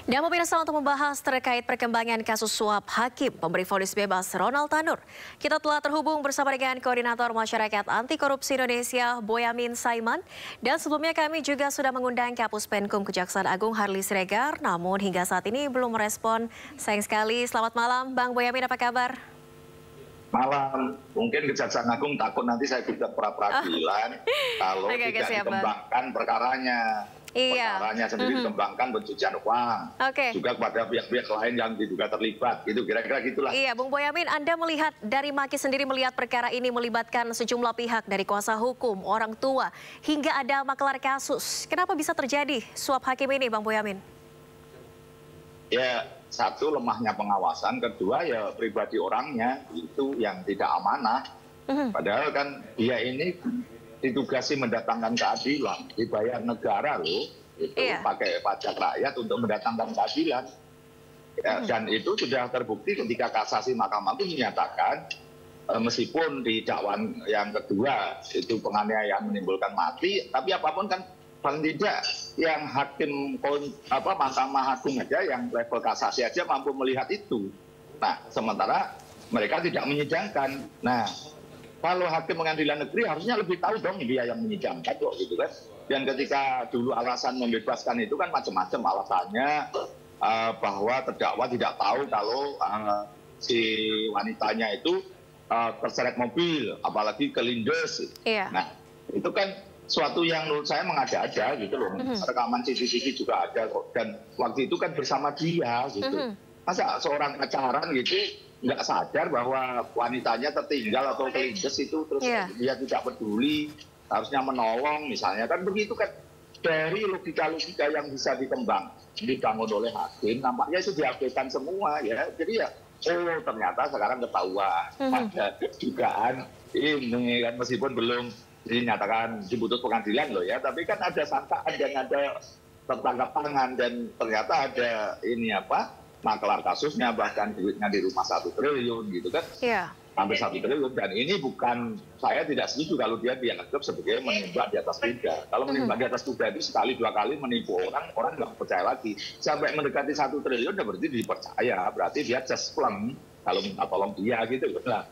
Dan pemirsa, untuk membahas terkait perkembangan kasus suap hakim pemberi vonis bebas Ronald Tanur, kita telah terhubung bersama dengan Koordinator Masyarakat Anti Korupsi Indonesia Boyamin Saiman. Dan sebelumnya kami juga sudah mengundang Kapus Penkum Kejaksaan Agung Harly Siregar, namun hingga saat ini belum merespon. Sayang sekali. Selamat malam Bang Boyamin, apa kabar? Malam, mungkin Kejaksaan Agung takut nanti saya gugat pra-peradilan kalau tidak dikembangkan perkaranya. Perkaranya sendiri dikembangkan pencucian uang. Juga kepada pihak-pihak lain yang diduga terlibat, gitu kira-kira gitulah. Iya, Bung Boyamin, Anda melihat dari Maki sendiri melihat perkara ini melibatkan sejumlah pihak dari kuasa hukum, orang tua, hingga ada makelar kasus. Kenapa bisa terjadi suap hakim ini, Bang Boyamin? Ya, satu lemahnya pengawasan, kedua ya pribadi orangnya itu yang tidak amanah. Padahal kan dia ini ditugasi mendatangkan keadilan, dibayar negara loh, itu pakai pajak rakyat untuk mendatangkan keadilan. Ya, dan itu sudah terbukti ketika kasasi Mahkamah Agung menyatakan meskipun di dakwaan yang kedua itu penganiayaan menimbulkan mati, tapi apapun kan paling tidak yang hakim Mahkamah Agung aja yang level kasasi aja mampu melihat itu. Nah, sementara mereka tidak menyidangkan. Nah, kalau hakim pengadilan negeri harusnya lebih tahu dong dia yang menyidangkan kok, gitu kan. Dan ketika dulu alasan membebaskan itu kan macam-macam alasannya, bahwa terdakwa tidak tahu kalau si wanitanya itu terseret mobil, apalagi kelindes. Nah, itu kan suatu yang menurut saya mengada-ada gitu loh. Rekaman CCTV juga ada kok. Dan waktu itu kan bersama dia gitu. Masa seorang pacaran gitu nggak sadar bahwa wanitanya tertinggal atau kelindes itu, terus dia tidak peduli, harusnya menolong misalnya, kan begitu kan. Dari logika-logika yang bisa dibangun oleh hakim, nampaknya itu diabaikan semua ya. Jadi ya, oh ternyata sekarang ketahuan ada dugaan ini kan, meskipun belum dinyatakan diputus pengadilan loh ya, tapi kan ada sangkaan dan ada tertangkap tangan, dan ternyata ada ini makelar kasusnya, bahkan duitnya di rumah 1 triliun gitu kan. Hampir 1 triliun. Dan ini bukan, saya tidak setuju kalau dia dianggap sebagai menembak di atas kuda. Kalau menembak di atas kuda itu sekali 2 kali menipu orang nggak percaya lagi. Sampai mendekati 1 triliun ya berarti dipercaya, berarti dia just pleng kalau minta tolong dia gitu. Nah,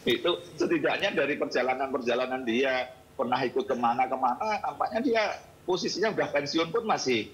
itu setidaknya dari perjalanan dia pernah ikut kemana-kemana, nampaknya dia posisinya udah pensiun pun masih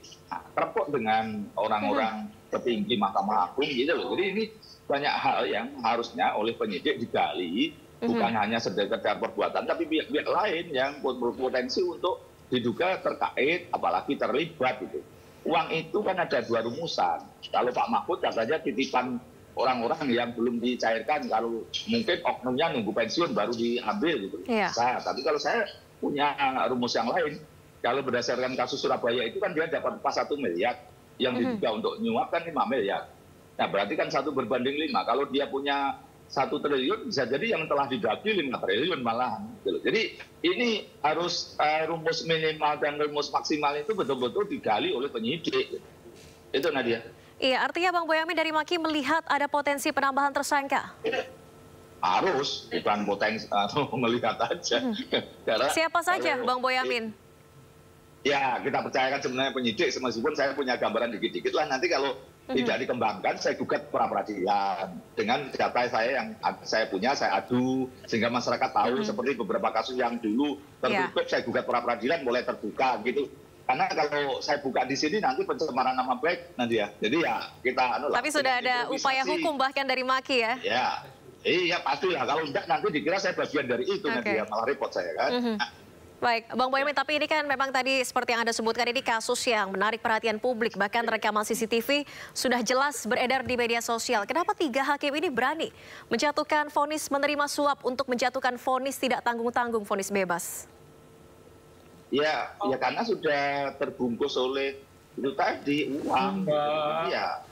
terpok dengan orang-orang petinggi Mahkamah Agung gitu loh. Jadi ini banyak hal yang harusnya oleh penyidik digali, bukan hanya sekedar perbuatan, tapi pihak-pihak lain yang berpotensi untuk diduga terkait, apalagi terlibat gitu. Uang itu kan ada 2 rumusan. Kalau Pak Mahfud katanya titipan orang-orang yang belum dicairkan, kalau mungkin oknumnya nunggu pensiun baru diambil gitu. Tapi kalau saya punya rumus yang lain. Kalau berdasarkan kasus Surabaya itu kan dia dapat pas 1 miliar, yang diduga untuk nyuap kan 5 miliar. Nah berarti kan 1 berbanding 5. Kalau dia punya 1 triliun, bisa jadi yang telah didagri 5 triliun malahan. Jadi ini harus rumus minimal dan rumus maksimal itu betul-betul digali oleh penyidik. Itu Nadia. Iya, artinya Bang Boyamin dari Maki melihat ada potensi penambahan tersangka? Harus, bukan potensi melihat aja. Karena siapa saja Bang Boyamin? Ya, kita percayakan sebenarnya penyidik, meskipun saya punya gambaran dikit-dikit lah. Nanti kalau tidak dikembangkan, saya gugat pra-peradilan. Dengan data saya yang saya punya, saya adu. Sehingga masyarakat tahu, seperti beberapa kasus yang dulu tertutup, saya gugat pra-peradilan mulai terbuka gitu. Karena kalau saya buka di sini, nanti pencemaran nama baik nanti ya. Jadi ya kita... Tapi sudah ada upaya hukum bahkan dari Maki ya? Ya, iya pastilah. Kalau enggak nanti dikira saya bagian dari itu nanti ya, malah repot saya kan. Baik, Bang Boyamin, tapi ini kan memang tadi seperti yang Anda sebutkan, ini kasus yang menarik perhatian publik. Bahkan rekaman CCTV sudah jelas beredar di media sosial. Kenapa 3 hakim ini berani menjatuhkan vonis menerima suap untuk menjatuhkan vonis tidak tanggung-tanggung, vonis bebas? Ya karena sudah terbungkus oleh itu tadi, uang. Ya,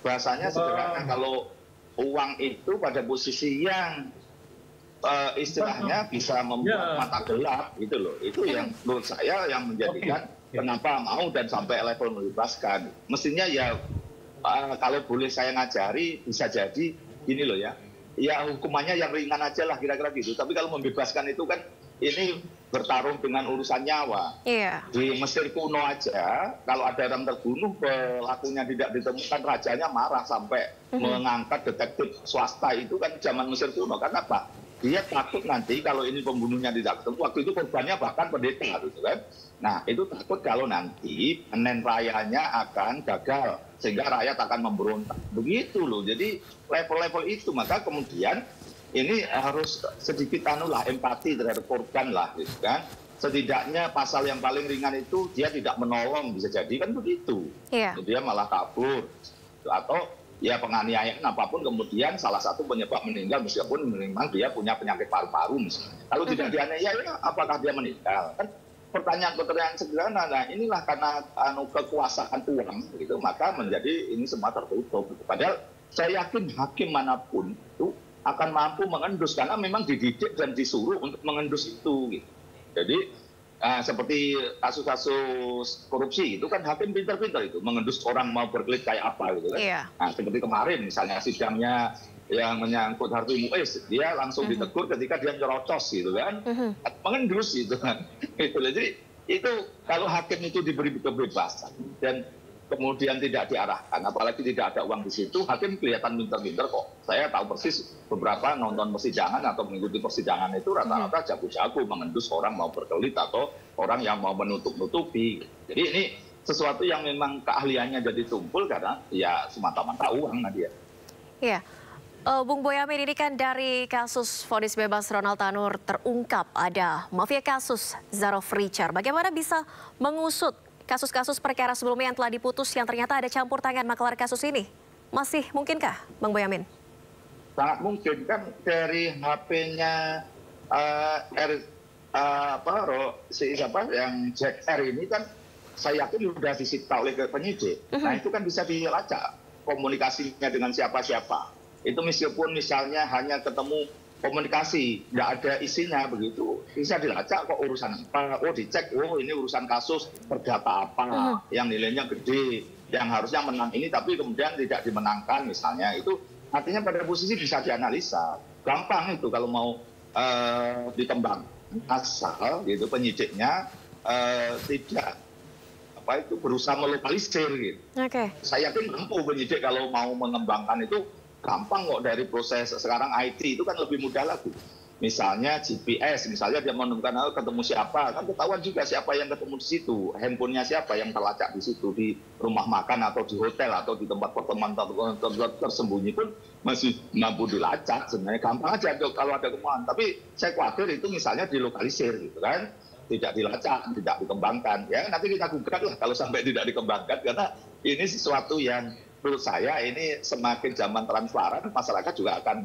bahasanya sederhana, kalau uang itu pada posisi yang istilahnya bisa membuat mata gelap gitu loh. Itu yang menurut saya yang menjadikan kenapa mau dan sampai level membebaskan. Mestinya ya kalau boleh saya ngajari, bisa jadi gini loh ya. Ya hukumannya yang ringan aja lah kira-kira gitu. Tapi kalau membebaskan itu kan ini bertarung dengan urusan nyawa. Iya. Di Mesir kuno aja, kalau ada orang terbunuh, pelakunya tidak ditemukan, rajanya marah sampai mengangkat detektif swasta itu kan zaman Mesir kuno. Karena apa? Dia takut nanti kalau ini pembunuhnya tidak ketemu, waktu itu korbannya bahkan pendeta gitu kan. Nah, itu takut kalau nanti panen rayanya akan gagal, sehingga rakyat akan memberontak. Begitu loh, jadi level-level itu. Maka kemudian ini harus sedikit empati terhadap korban lah, gitu kan. Setidaknya pasal yang paling ringan itu dia tidak menolong, bisa jadi kan begitu. Iya. Dia malah kabur. Atau ya penganiayaan apapun, kemudian salah satu penyebab meninggal meskipun memang dia punya penyakit paru-paru misalnya. Kalau tidak dianiaya, apakah dia meninggal? Kan pertanyaan-pertanyaan sederhana. Nah, inilah karena kekuasaan uang gitu, maka menjadi ini semua tertutup. Padahal saya yakin hakim manapun itu akan mampu mengendus karena memang dididik dan disuruh untuk mengendus itu. Gitu. Jadi seperti kasus-kasus korupsi itu kan hakim pintar-pintar itu mengendus orang mau berkelit kayak apa gitu kan. Iya. Nah, seperti kemarin misalnya sidangnya yang menyangkut Harvey Muiz, dia langsung ditegur ketika dia nyerocos gitu kan, mengendus gitu kan. Jadi itu kalau hakim itu diberi kebebasan dan kemudian tidak diarahkan, apalagi tidak ada uang di situ, hakim kelihatan pintar-pintar kok. Saya tahu persis beberapa nonton persidangan atau mengikuti persidangan itu rata-rata jago-jago mengendus orang mau berkelit atau orang yang mau menutup-nutupi. Jadi ini sesuatu yang memang keahliannya jadi tumpul karena ya semata-mata uang Nadia. Iya. Bung Boyamin, ini kan dari kasus vonis bebas Ronald Tanur terungkap ada mafia kasus Zarov Richard. Bagaimana bisa mengusut kasus-kasus perkara sebelumnya yang telah diputus yang ternyata ada campur tangan maklar kasus ini? Masih mungkinkah, Bang Boyamin? Sangat mungkin kan dari HP-nya yang Jack R ini kan saya yakin sudah disita oleh penyidik. Nah itu kan bisa dilacak komunikasinya dengan siapa-siapa. Itu meskipun misalnya hanya ketemu komunikasi, tidak ada isinya begitu, bisa dilacak kok urusan apa, dicek, ini urusan kasus perdata apa, yang nilainya gede, yang harusnya menang ini tapi kemudian tidak dimenangkan misalnya, itu artinya pada posisi bisa dianalisa. Gampang itu kalau mau dikembang, asal gitu penyidiknya tidak berusaha melokalisir gitu. Saya yakin mampu penyidik kalau mau mengembangkan itu. Gampang kok dari proses sekarang IT itu kan lebih mudah lagi. Misalnya GPS, misalnya dia menemukan ketemu siapa, kan ketahuan juga siapa yang ketemu di situ, handphonenya siapa yang terlacak di situ, di rumah makan atau di hotel atau di tempat pertemuan tersembunyi pun masih mampu dilacak. Sebenarnya gampang aja kalau ada temuan. Tapi saya khawatir itu misalnya dilokalisir gitu kan, tidak dilacak, tidak dikembangkan. Ya nanti kita gugat lah kalau sampai tidak dikembangkan karena ini sesuatu yang menurut saya ini semakin zaman transparan, masyarakat juga akan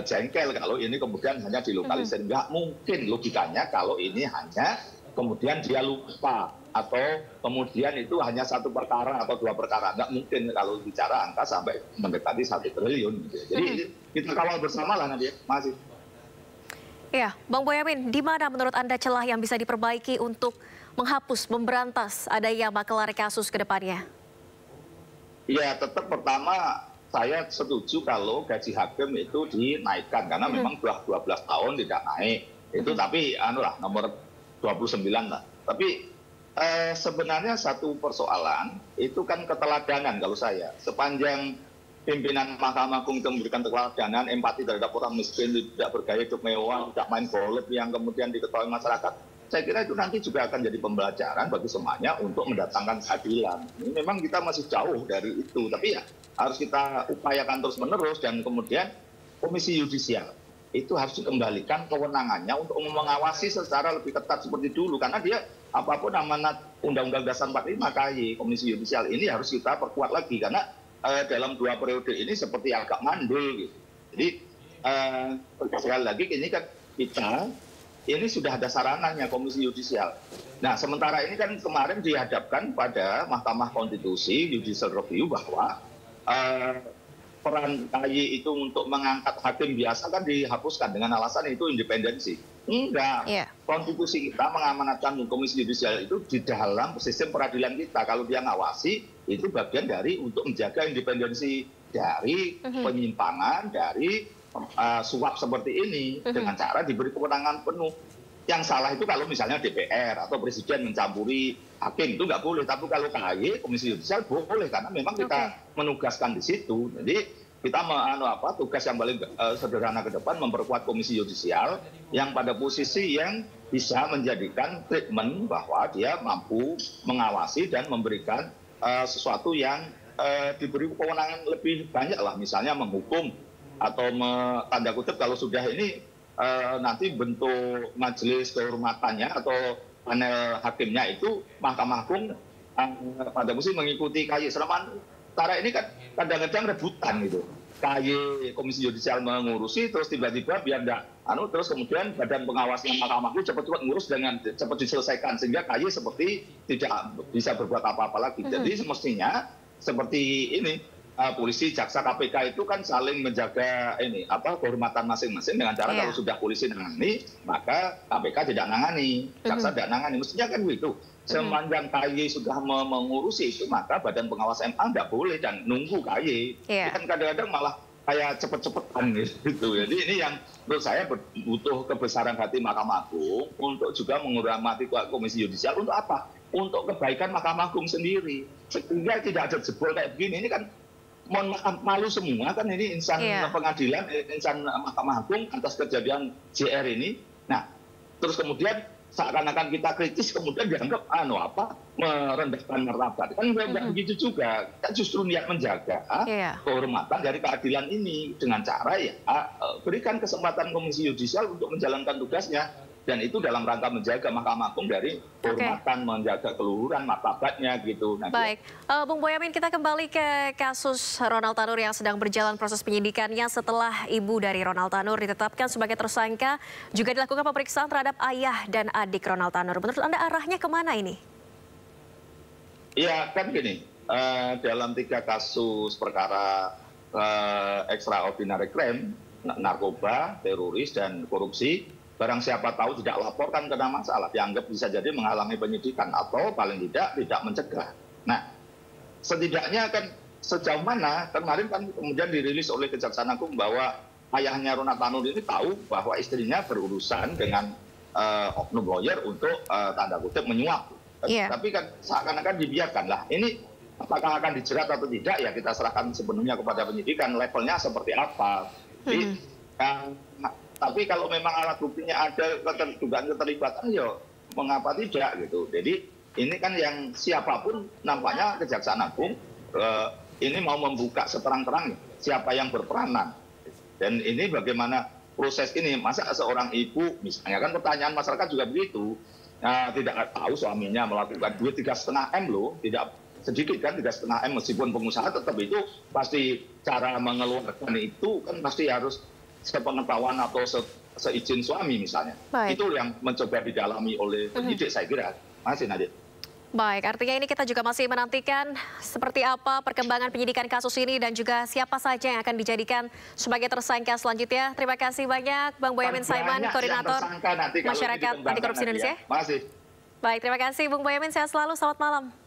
jengkel kalau ini kemudian hanya dilokalisir. Nggak mungkin logikanya kalau ini hanya kemudian dia lupa atau kemudian itu hanya satu perkara atau dua perkara. Nggak mungkin kalau bicara angka sampai mendekati 1 triliun. Gitu. Jadi kita kawal bersama lah nanti. Masih. Iya, Bang Boyamin, di mana menurut Anda celah yang bisa diperbaiki untuk menghapus, memberantas adanya maklar kasus ke depannya? Ya tetap pertama saya setuju kalau gaji hakim itu dinaikkan karena memang sudah 12 tahun tidak naik itu tapi nomor 29 lah. Tapi sebenarnya satu persoalan itu kan keteladanan kalau saya sepanjang pimpinan Mahkamah Agung itu memberikan keteladanan, empati terhadap orang miskin, tidak bergaya hidup mewah, tidak main golf yang kemudian diketahui masyarakat. Saya kira itu nanti juga akan jadi pembelajaran bagi semuanya untuk mendatangkan keadilan. Ini memang kita masih jauh dari itu, tapi ya harus kita upayakan terus-menerus dan kemudian Komisi Yudisial itu harus dikembalikan kewenangannya untuk mengawasi secara lebih ketat seperti dulu karena dia apapun amanat Undang-Undang Dasar 45 KY Komisi Yudisial ini harus kita perkuat lagi karena dalam 2 periode ini seperti agak mandul gitu. Jadi sekali lagi ini kan kita ini sudah ada sarananya Komisi Yudisial. Nah, sementara ini kan kemarin dihadapkan pada Mahkamah Konstitusi, Judicial Review bahwa peran KY itu untuk mengangkat hakim biasa kan dihapuskan dengan alasan itu independensi. Enggak. Konstitusi kita mengamanatkan Komisi Yudisial itu di dalam sistem peradilan kita. Kalau dia ngawasi, itu bagian dari untuk menjaga independensi dari penyimpangan, dari suap seperti ini dengan cara diberi kewenangan penuh. yang salah itu kalau misalnya DPR atau Presiden mencampuri hakim, itu nggak boleh. Tapi kalau KAY, Komisi Yudisial, boleh. Karena memang kita menugaskan di situ. Jadi kita tugas yang paling sederhana ke depan, memperkuat Komisi Yudisial yang pada posisi yang bisa menjadikan treatment bahwa dia mampu mengawasi dan memberikan sesuatu yang diberi kewenangan lebih banyak lah. Misalnya menghukum atau tanda kutip kalau sudah ini nanti bentuk majelis kehormatannya atau panel hakimnya itu Mahkamah Agung pada posisi mengikuti KY. Sementara ini kan kadang-kadang rebutan gitu. KY Komisi Yudisial mengurusi, terus tiba-tiba biar enggak terus kemudian badan pengawasnya Mahkamah Agung cepat-cepat ngurus dengan cepat diselesaikan sehingga KY seperti tidak bisa berbuat apa-apa lagi. Jadi semestinya seperti ini. Polisi, jaksa, KPK itu kan saling menjaga kehormatan masing-masing dengan cara kalau sudah polisi nangani, maka KPK tidak nangani, jaksa tidak nangani. Mestinya kan begitu. Sepanjang KY sudah mengurusi itu, maka Badan Pengawas MA tidak boleh dan nunggu KY. Kan kadang-kadang malah kayak cepet-cepetan gitu. Jadi ini yang menurut saya butuh kebesaran hati Mahkamah Agung untuk juga menghormati Komisi Yudisial untuk apa? Untuk kebaikan Mahkamah Agung sendiri. Sehingga tidak ada jebol kayak begini. Ini kan mohon maaf, malu semua kan ini insan pengadilan, insan Mahkamah Agung atas kejadian JR ini. Nah, terus kemudian seakan-akan kita kritis kemudian dianggap merendahkan martabat. Kan nggak begitu juga. Kita justru niat menjaga kehormatan dari keadilan ini dengan cara berikan kesempatan Komisi Yudisial untuk menjalankan tugasnya. Dan itu dalam rangka menjaga Mahkamah Agung dari kehormatan, menjaga keluhuran, martabatnya gitu. Baik, Bung Boyamin, kita kembali ke kasus Ronald Tanur yang sedang berjalan proses penyidikannya setelah ibu dari Ronald Tanur ditetapkan sebagai tersangka. Juga dilakukan pemeriksaan terhadap ayah dan adik Ronald Tanur. Menurut Anda arahnya kemana ini? Iya, kan gini, dalam 3 kasus perkara extraordinary crime, narkoba, teroris, dan korupsi, barang siapa tahu tidak laporkan kena masalah, dianggap bisa jadi menghalangi penyidikan atau paling tidak mencegah. Nah, setidaknya kan sejauh mana kemarin kan kemudian dirilis oleh Kejaksaan Agung bahwa ayahnya Ronald Tanur ini tahu bahwa istrinya berurusan dengan oknum lawyer untuk tanda kutip menyuap. Tapi kan seakan-akan dibiarkan lah. Ini apakah akan dijerat atau tidak ya kita serahkan sepenuhnya kepada penyidikan, levelnya seperti apa. Jadi, tapi kalau memang alat buktinya ada dugaan keterlibatan, ya mengapa tidak gitu. Jadi ini kan yang siapapun nampaknya Kejaksaan Agung ini mau membuka seterang-terangnya siapa yang berperanan. Dan ini bagaimana proses ini, masa seorang ibu, misalnya kan pertanyaan masyarakat juga begitu, tidak tahu suaminya melakukan duit 3,5 M loh, tidak sedikit kan 3,5 M, meskipun pengusaha tetap itu pasti cara mengeluarkan itu kan pasti harus sepengetahuan atau seizin suami misalnya. Itu yang mencoba didalami oleh penyidik saya kira. Masih Nadia. Baik, artinya ini kita juga masih menantikan seperti apa perkembangan penyidikan kasus ini dan juga siapa saja yang akan dijadikan sebagai tersangka selanjutnya. Terima kasih banyak Bang Boyamin Saiman, Koordinator Masyarakat Anti Korupsi Indonesia. Masih. Baik, terima kasih Bung Boyamin, sehat selalu, selamat malam.